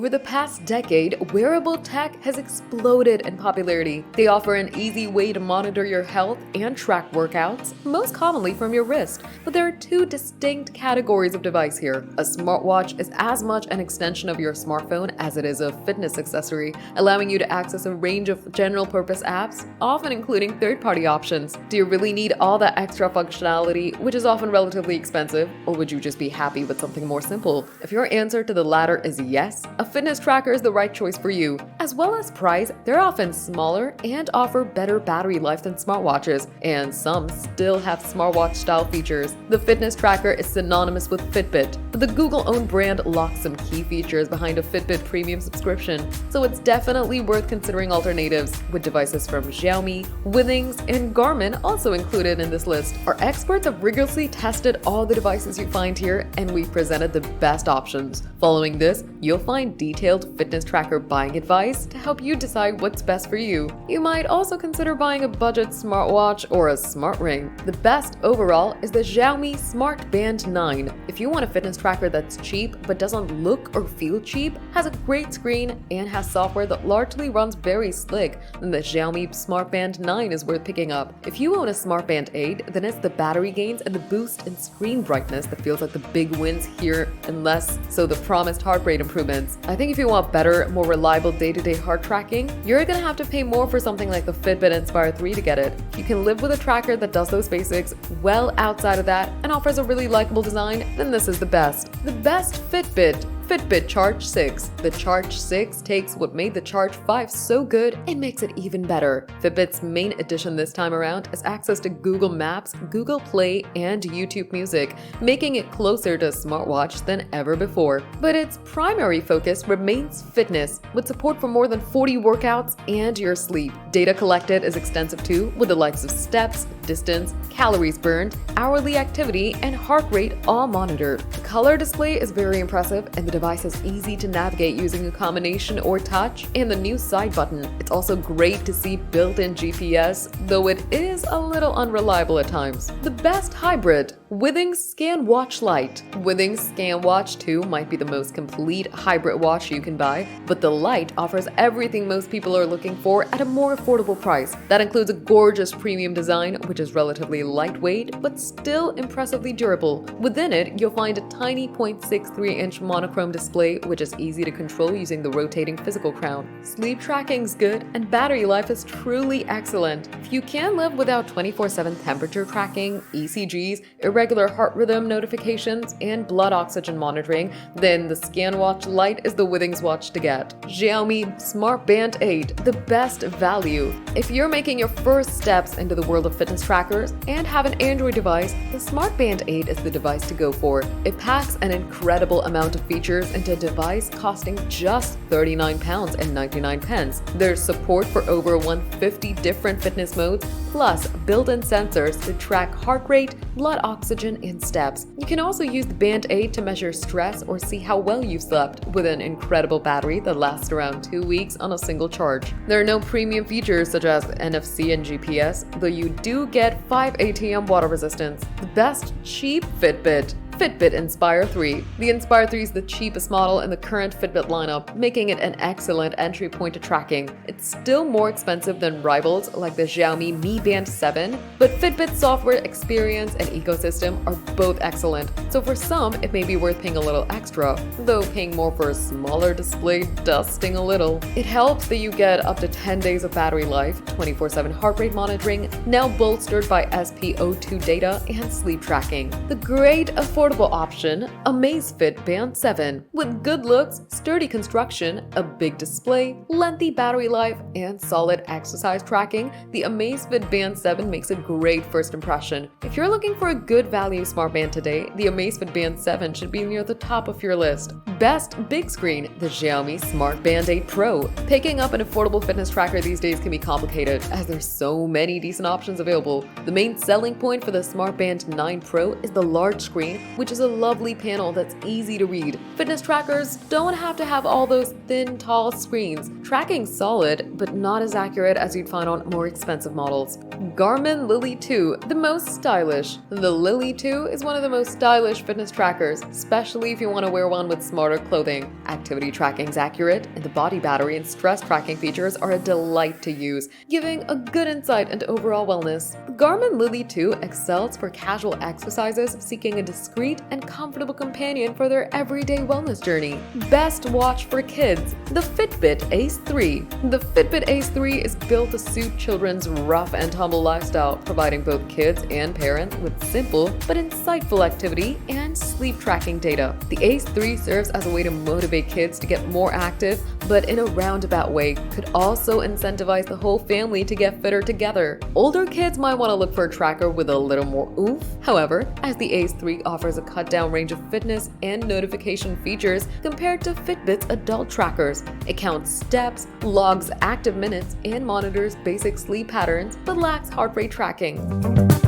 Over the past decade, wearable tech has exploded in popularity. They offer an easy way to monitor your health and track workouts, most commonly from your wrist. But there are two distinct categories of device here. A smartwatch is as much an extension of your smartphone as it is a fitness accessory, allowing you to access a range of general-purpose apps, often including third-party options. Do you really need all that extra functionality, which is often relatively expensive, or would you just be happy with something more simple? If your answer to the latter is yes, a fitness tracker is the right choice for you. As well as price, they're often smaller and offer better battery life than smartwatches, and some still have smartwatch-style features. The fitness tracker is synonymous with Fitbit, but the Google-owned brand locks some key features behind a Fitbit premium subscription, so it's definitely worth considering alternatives, with devices from Xiaomi, Withings, and Garmin also included in this list. Our experts have rigorously tested all the devices you find here, and we've presented the best options. Following this, you'll find detailed fitness tracker buying advice to help you decide what's best for you. You might also consider buying a budget smartwatch or a smart ring. The best overall is the Xiaomi Smart Band 9. If you want a fitness tracker that's cheap but doesn't look or feel cheap, has a great screen, and has software that largely runs very slick, then the Xiaomi Smart Band 9 is worth picking up. If you own a Smart Band 8, then it's the battery gains and the boost in screen brightness that feels like the big wins here, and less so the promised heart rate improvements. I think if you want better, more reliable day-to-day heart tracking, you're gonna have to pay more for something like the Fitbit Inspire 3 to get it. You can live with a tracker that does those basics well outside of that and offers a really likable design, then this is the best. The best Fitbit Charge 6. The Charge 6 takes what made the Charge 5 so good and makes it even better. Fitbit's main addition this time around is access to Google Maps, Google Play, and YouTube Music, making it closer to a smartwatch than ever before. But its primary focus remains fitness, with support for more than 40 workouts and your sleep. Data collected is extensive too, with the likes of steps, distance, calories burned, hourly activity, and heart rate all monitored. The color display is very impressive, and the device is easy to navigate using a combination or touch and the new side button. It's also great to see built-in GPS, though it is a little unreliable at times. The best hybrid, Withings ScanWatch Lite. Withings ScanWatch 2 might be the most complete hybrid watch you can buy, but the Lite offers everything most people are looking for at a more affordable price. That includes a gorgeous premium design, which is relatively lightweight but still impressively durable. Within it, you'll find a tiny 0.63-inch monochrome display, which is easy to control using the rotating physical crown. Sleep tracking's good, and battery life is truly excellent. If you can live without 24/7 temperature tracking, ECGs, irregular heart rhythm notifications, and blood oxygen monitoring, then the ScanWatch Lite is the Withings watch to get. Xiaomi Smart Band 8, the best value. If you're making your first steps into the world of fitness trackers and have an Android device, the Smart Band 8 is the device to go for. It packs an incredible amount of features into a device costing just £39.99. There's support for over 150 different fitness modes, plus built-in sensors to track heart rate, blood oxygen, and steps. You can also use the Band 8 to measure stress or see how well you've slept, with an incredible battery that lasts around 2 weeks on a single charge. There are no premium features such as NFC and GPS, though you do get 5 ATM water resistance. The best cheap Fitbit Inspire 3. The Inspire 3 is the cheapest model in the current Fitbit lineup, making it an excellent entry point to tracking. It's still more expensive than rivals like the Xiaomi Mi Band 7, but Fitbit's software experience and ecosystem are both excellent, so for some it may be worth paying a little extra, though paying more for a smaller display does sting a little. It helps that you get up to 10 days of battery life, 24/7 heart rate monitoring, now bolstered by SpO2 data and sleep tracking. The great affordable option, Amazfit Band 7. With good looks, sturdy construction, a big display, lengthy battery life, and solid exercise tracking, the Amazfit Band 7 makes a great first impression. If you're looking for a good value smartband today, the Amazfit Band 7 should be near the top of your list. Best big screen, the Xiaomi Smart Band 8 Pro. Picking up an affordable fitness tracker these days can be complicated, as there's so many decent options available. The main selling point for the Smart Band 9 Pro is the large screen which is a lovely panel that's easy to read. Fitness trackers don't have to have all those thin, tall screens. Tracking's solid, but not as accurate as you'd find on more expensive models. Garmin Lily 2, the most stylish. The Lily 2 is one of the most stylish fitness trackers, especially if you want to wear one with smarter clothing. Activity tracking's accurate, and the body battery and stress tracking features are a delight to use, giving a good insight into overall wellness. The Garmin Lily 2 excels for casual exercises seeking a discreet and comfortable companion for their everyday wellness journey. Best watch for kids, the Fitbit Ace 3. The Fitbit Ace 3 is built to suit children's rough and tumble lifestyle, providing both kids and parents with simple but insightful activity and sleep tracking data. The Ace 3 serves as a way to motivate kids to get more active, but in a roundabout way, could also incentivize the whole family to get fitter together. Older kids might want to look for a tracker with a little more oomph. However, as the Ace 3 offers a cut-down range of fitness and notification features compared to Fitbit's adult trackers. It counts steps, logs active minutes, and monitors basic sleep patterns, but lacks heart rate tracking.